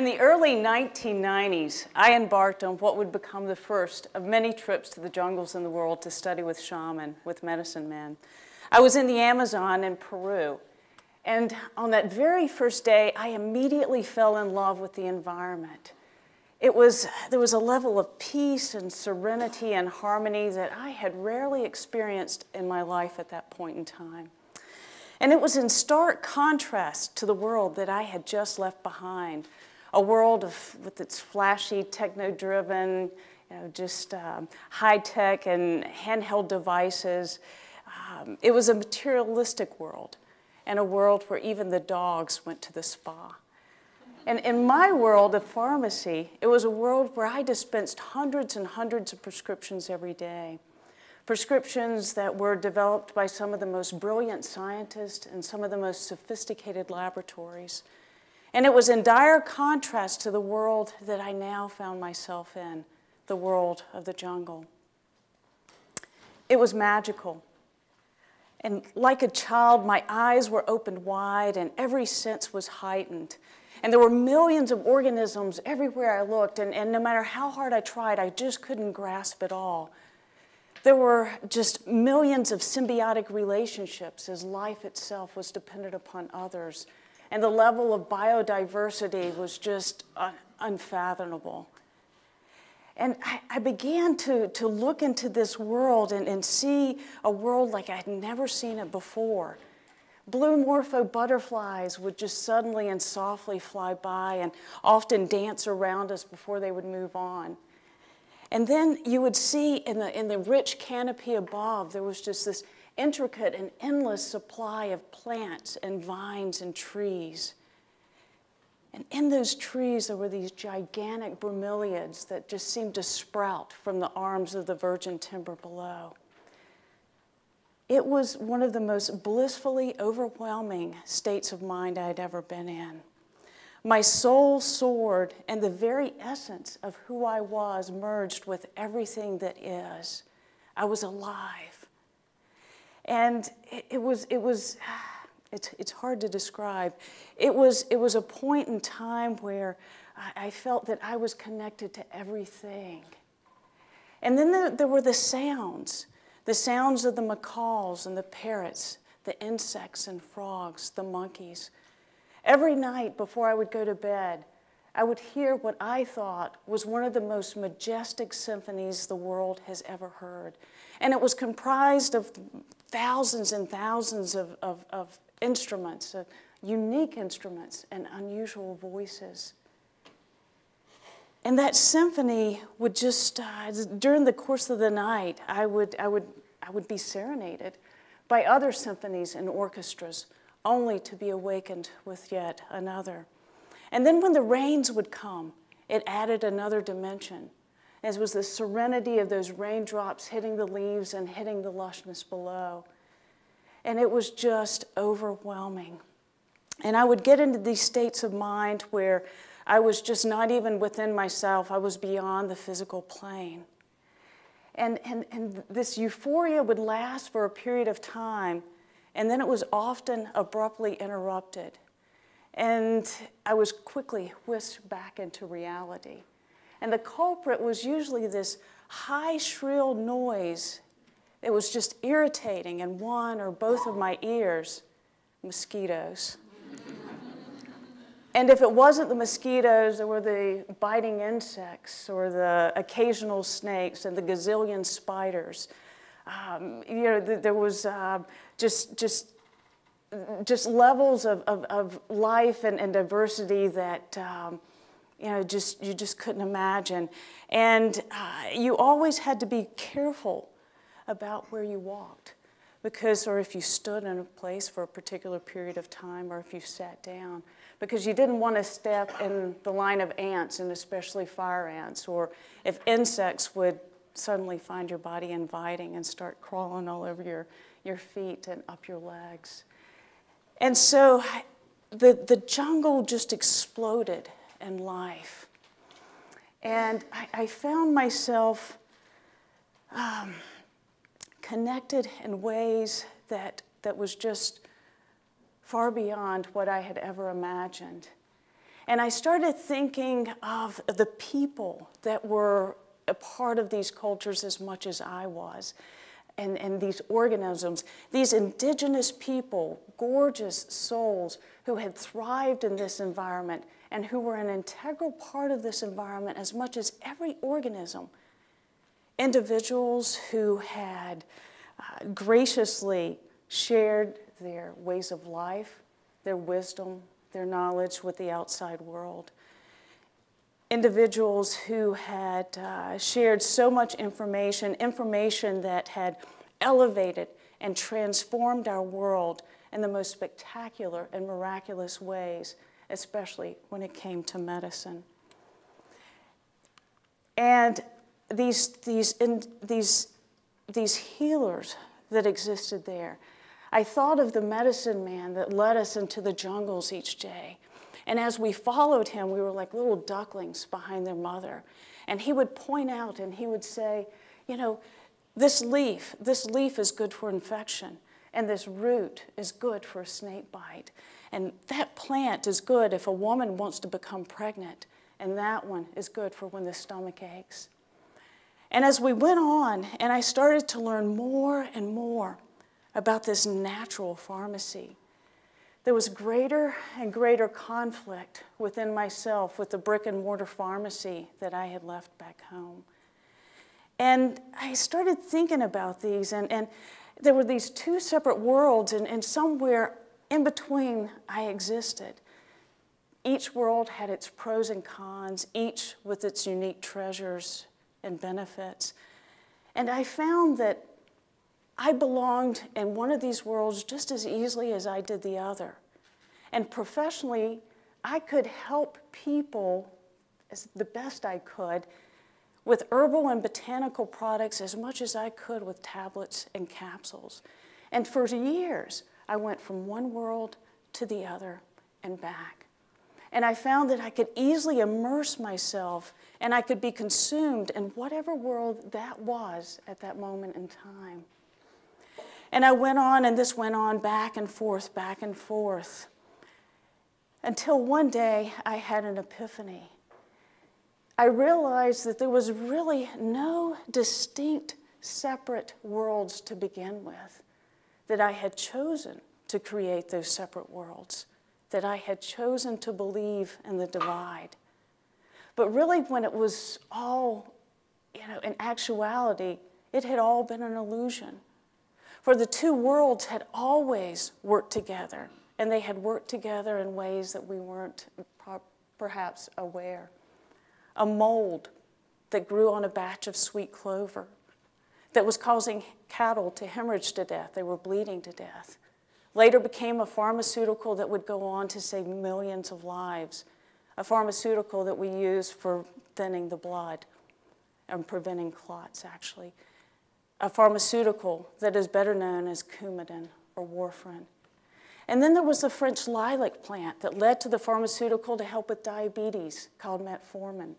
In the early 1990s, I embarked on what would become the first of many trips to the jungles in the world to study with shaman, with medicine men. I was in the Amazon in Peru, and on that very first day, I immediately fell in love with the environment. There was a level of peace and serenity and harmony that I had rarely experienced in my life at that point in time. And it was in stark contrast to the world that I had just left behind, a world with its flashy, techno-driven, high-tech and handheld devices. It was a materialistic world, and a world where even the dogs went to the spa. And in my world of pharmacy, it was a world where I dispensed hundreds and hundreds of prescriptions every day. Prescriptions that were developed by some of the most brilliant scientists and some of the most sophisticated laboratories. And it was in dire contrast to the world that I now found myself in, the world of the jungle. It was magical. And like a child, my eyes were opened wide and every sense was heightened. And there were millions of organisms everywhere I looked, and no matter how hard I tried, I just couldn't grasp it all. There were just millions of symbiotic relationships as life itself was dependent upon others. And the level of biodiversity was just unfathomable. And I began to look into this world and see a world like I had never seen it before. Blue morpho butterflies would just suddenly and softly fly by and often dance around us before they would move on. And then you would see in the rich canopy above, there was just this intricate and endless supply of plants and vines and trees. And in those trees, there were these gigantic bromeliads that just seemed to sprout from the arms of the virgin timber below. It was one of the most blissfully overwhelming states of mind I had ever been in. My soul soared, and the very essence of who I was merged with everything that is. I was alive. And it's hard to describe. It was a point in time where I felt that I was connected to everything. And then there were the sounds of the macaws and the parrots, the insects and frogs, the monkeys. Every night before I would go to bed, I would hear what I thought was one of the most majestic symphonies the world has ever heard. And it was comprised of thousands and thousands of instruments, unique instruments and unusual voices. And that symphony would just, during the course of the night, I would be serenaded by other symphonies and orchestras, only to be awakened with yet another. And then when the rains would come, it added another dimension. As was the serenity of those raindrops hitting the leaves and hitting the lushness below. And it was just overwhelming. And I would get into these states of mind where I was just not even within myself. I was beyond the physical plane. And this euphoria would last for a period of time, and then it was often abruptly interrupted. And I was quickly whisked back into reality. And the culprit was usually this high, shrill noise. It was just irritating in one or both of my ears, mosquitoes. And if it wasn't the mosquitoes, there were the biting insects or the occasional snakes and the gazillion spiders. There was just levels of life and diversity that you just couldn't imagine. And you always had to be careful about where you walked, or if you stood in a place for a particular period of time, or if you sat down, because you didn't want to step in the line of ants, and especially fire ants, or if insects would suddenly find your body inviting and start crawling all over your feet and up your legs. And so the jungle just exploded in life. And I found myself connected in ways that was just far beyond what I had ever imagined. And I started thinking of the people that were a part of these cultures as much as I was, and these organisms, these indigenous people, gorgeous souls who had thrived in this environment and who were an integral part of this environment as much as every organism. Individuals who had graciously shared their ways of life, their wisdom, their knowledge with the outside world. Individuals who had shared so much information that had elevated and transformed our world in the most spectacular and miraculous ways, especially when it came to medicine. And these healers that existed there, I thought of the medicine man that led us into the jungles each day. And as we followed him, we were like little ducklings behind their mother. And he would point out and he would say, you know, this leaf is good for infection, and this root is good for a snake bite. And that plant is good if a woman wants to become pregnant, and that one is good for when the stomach aches. And as we went on, and I started to learn more and more about this natural pharmacy, there was greater and greater conflict within myself with the brick and mortar pharmacy that I had left back home. And I started thinking about these, and there were these two separate worlds, and somewhere in between I existed. Each world had its pros and cons, each with its unique treasures and benefits. And I found that I belonged in one of these worlds just as easily as I did the other. And professionally, I could help people as the best I could with herbal and botanical products as much as I could with tablets and capsules. And for years, I went from one world to the other and back. And I found that I could easily immerse myself and I could be consumed in whatever world that was at that moment in time. And I went on, and this went on back and forth, until one day I had an epiphany. I realized that there was really no distinct, separate worlds to begin with, that I had chosen to create those separate worlds, that I had chosen to believe in the divide. But really, when it was all, in actuality, it had all been an illusion. For the two worlds had always worked together, and they had worked together in ways that we weren't perhaps aware. A mold that grew on a batch of sweet clover that was causing cattle to hemorrhage to death. They were bleeding to death. Later became a pharmaceutical that would go on to save millions of lives, a pharmaceutical that we use for thinning the blood and preventing clots, actually. A pharmaceutical that is better known as Coumadin or warfarin. And then there was the French lilac plant that led to the pharmaceutical to help with diabetes called metformin.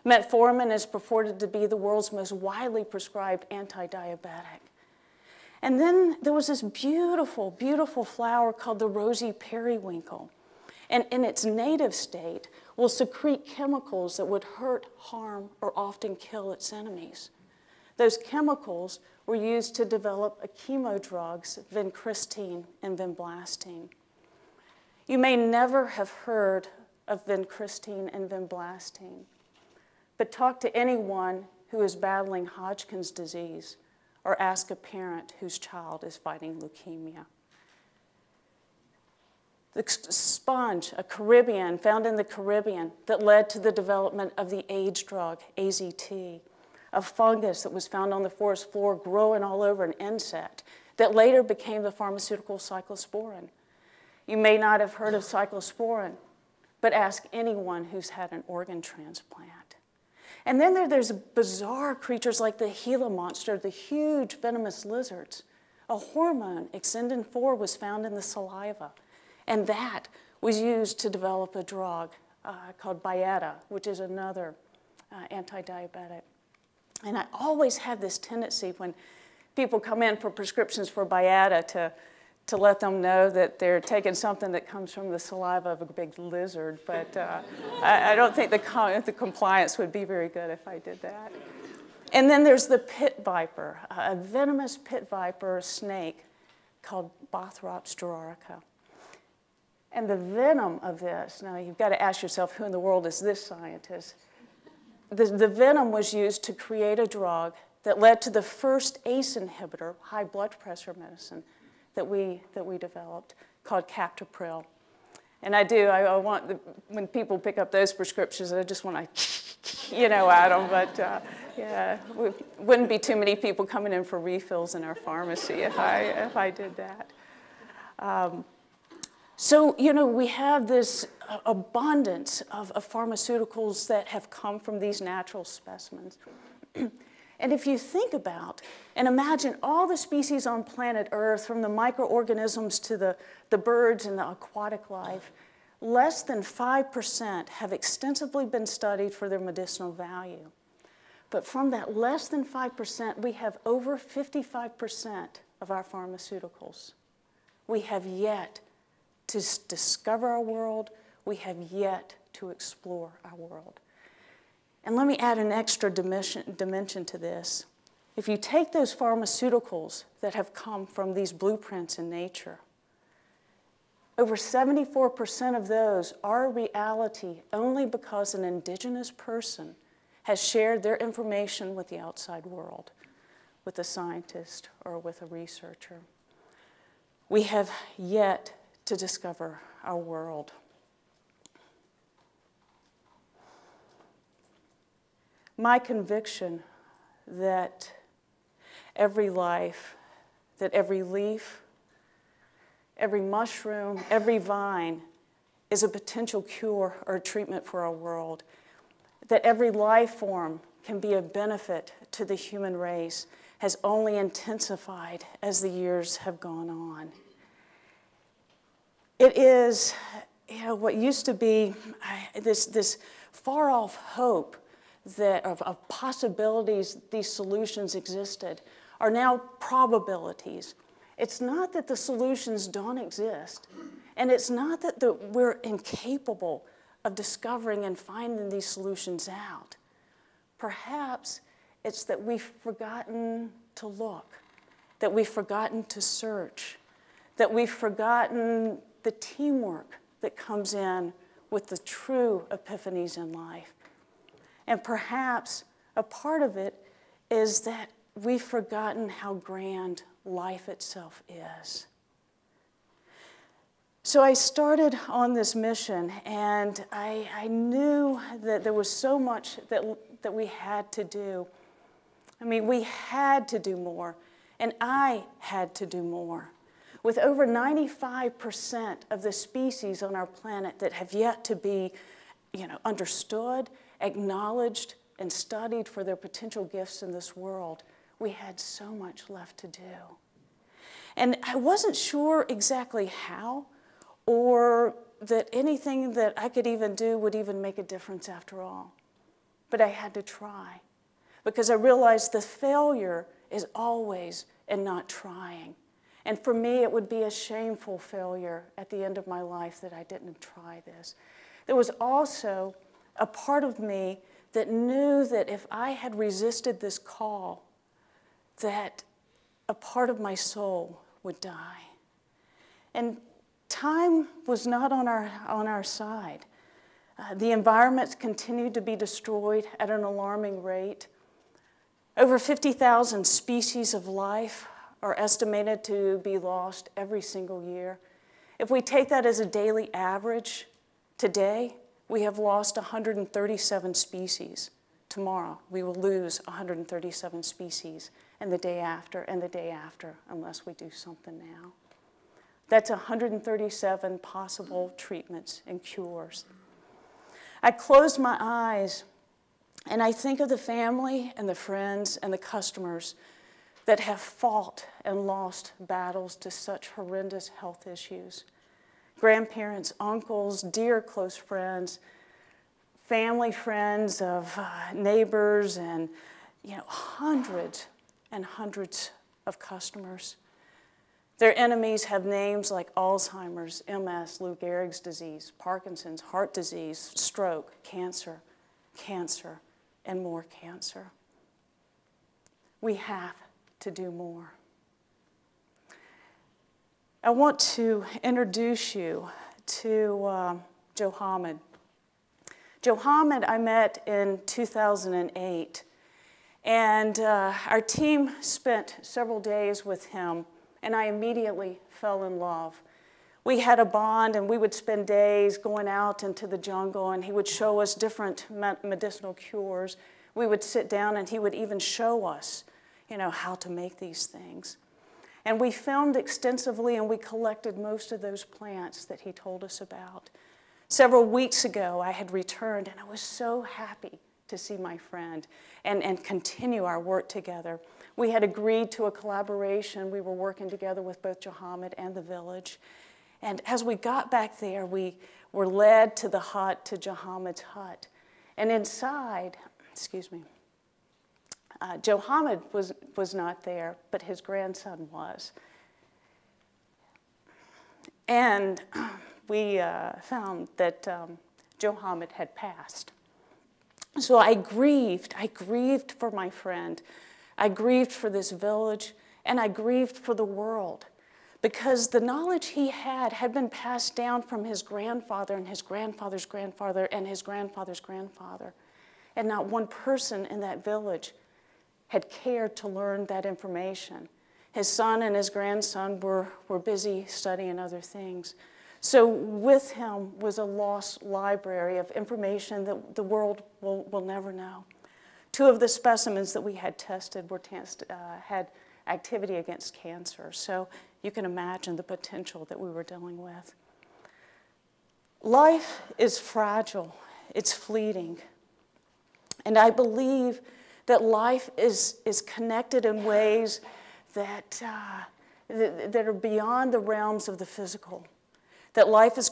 Metformin is purported to be the world's most widely prescribed anti-diabetic. And then there was this beautiful, beautiful flower called the rosy periwinkle. And in its native state will secrete chemicals that would hurt, harm, or often kill its enemies. Those chemicals were used to develop a chemo drugs, vincristine and vinblastine. You may never have heard of vincristine and vinblastine, but talk to anyone who is battling Hodgkin's disease or ask a parent whose child is fighting leukemia. The sponge, a Caribbean, found in the Caribbean, that led to the development of the AIDS drug, AZT, a fungus that was found on the forest floor growing all over an insect that later became the pharmaceutical cyclosporin. You may not have heard of cyclosporin, but ask anyone who's had an organ transplant. And then there's bizarre creatures like the Gila monster, the huge venomous lizards. A hormone, exendin-4, was found in the saliva, and that was used to develop a drug called Biota, which is another anti-diabetic. And I always have this tendency when people come in for prescriptions for Biota to let them know that they're taking something that comes from the saliva of a big lizard, but I don't think the compliance would be very good if I did that. And then there's the pit viper, a venomous pit viper snake called Bothrops gerarica. And the venom of this, now you've got to ask yourself, who in the world is this scientist? The venom was used to create a drug that led to the first ACE inhibitor, high blood pressure medicine, that we developed, called captopril. And I want, when people pick up those prescriptions, I just want to, at them. But yeah, wouldn't be too many people coming in for refills in our pharmacy if I did that. So, we have this abundance of pharmaceuticals that have come from these natural specimens. And if you think about and imagine all the species on planet Earth, from the microorganisms to the birds and the aquatic life, less than 5% have extensively been studied for their medicinal value. But from that less than 5%, we have over 55% of our pharmaceuticals. We have yet to discover our world. We have yet to explore our world. And let me add an extra dimension to this. If you take those pharmaceuticals that have come from these blueprints in nature, over 74% of those are reality only because an indigenous person has shared their information with the outside world, with a scientist or with a researcher. We have yet to discover our world. My conviction that every life, that every leaf, every mushroom, every vine is a potential cure or a treatment for our world, that every life form can be of benefit to the human race has only intensified as the years have gone on. It is, what used to be this far-off hope that of possibilities these solutions existed are now probabilities. It's not that the solutions don't exist, and it's not that we're incapable of discovering and finding these solutions out. Perhaps it's that we've forgotten to look, that we've forgotten to search, that we've forgotten the teamwork that comes in with the true epiphanies in life. And perhaps a part of it is that we've forgotten how grand life itself is. So I started on this mission, and I knew that there was so much that we had to do. I mean, we had to do more, and I had to do more. With over 95% of the species on our planet that have yet to be, understood, acknowledged, and studied for their potential gifts in this world, we had so much left to do. And I wasn't sure exactly how, or that anything that I could even do would even make a difference after all. But I had to try, because I realized the failure is always in not trying. And for me, it would be a shameful failure at the end of my life that I didn't try this. There was also a part of me that knew that if I had resisted this call, that a part of my soul would die. And time was not on our side. The environments continued to be destroyed at an alarming rate. Over 50,000 species of life are estimated to be lost every single year. If we take that as a daily average, today we have lost 137 species. Tomorrow we will lose 137 species, and the day after, unless we do something now. That's 137 possible treatments and cures. I close my eyes and I think of the family and the friends and the customers that have fought and lost battles to such horrendous health issues. Grandparents, uncles, dear close friends, family friends of neighbors, and hundreds and hundreds of customers. Their enemies have names like Alzheimer's, MS, Lou Gehrig's disease, Parkinson's, heart disease, stroke, cancer, cancer, and more cancer. We have to do more. I want to introduce you to Joe Hamid. Joe Hamid I met in 2008, and our team spent several days with him, and I immediately fell in love. We had a bond, and we would spend days going out into the jungle, and he would show us different medicinal cures. We would sit down, and he would even show us, how to make these things. And we filmed extensively, and we collected most of those plants that he told us about. Several weeks ago, I had returned, and I was so happy to see my friend and continue our work together. We had agreed to a collaboration. We were working together with both Joe Hamid and the village. And as we got back there, we were led to the hut, to Joe Hamid's hut. And inside, Joe Hamid was not there, but his grandson was. And we found that Joe Hamid had passed. So I grieved for my friend. I grieved for this village, and I grieved for the world, because the knowledge he had been passed down from his grandfather and his grandfather's grandfather and his grandfather's grandfather. And not one person in that village had cared to learn that information. His son and his grandson were busy studying other things. So with him was a lost library of information that the world will never know. 2 of the specimens that we had tested had activity against cancer. So you can imagine the potential that we were dealing with. Life is fragile. It's fleeting. And I believe that life is connected in ways that are beyond the realms of the physical. That life is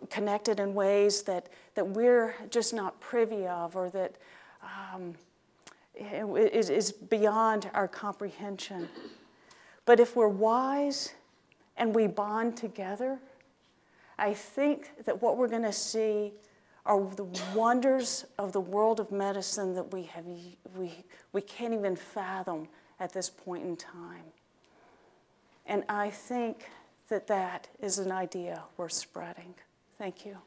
connected in ways that we're just not privy of, or that is beyond our comprehension. But if we're wise and we bond together, I think that what we're going to see are the wonders of the world of medicine that we can't even fathom at this point in time. And I think that is an idea worth spreading. Thank you.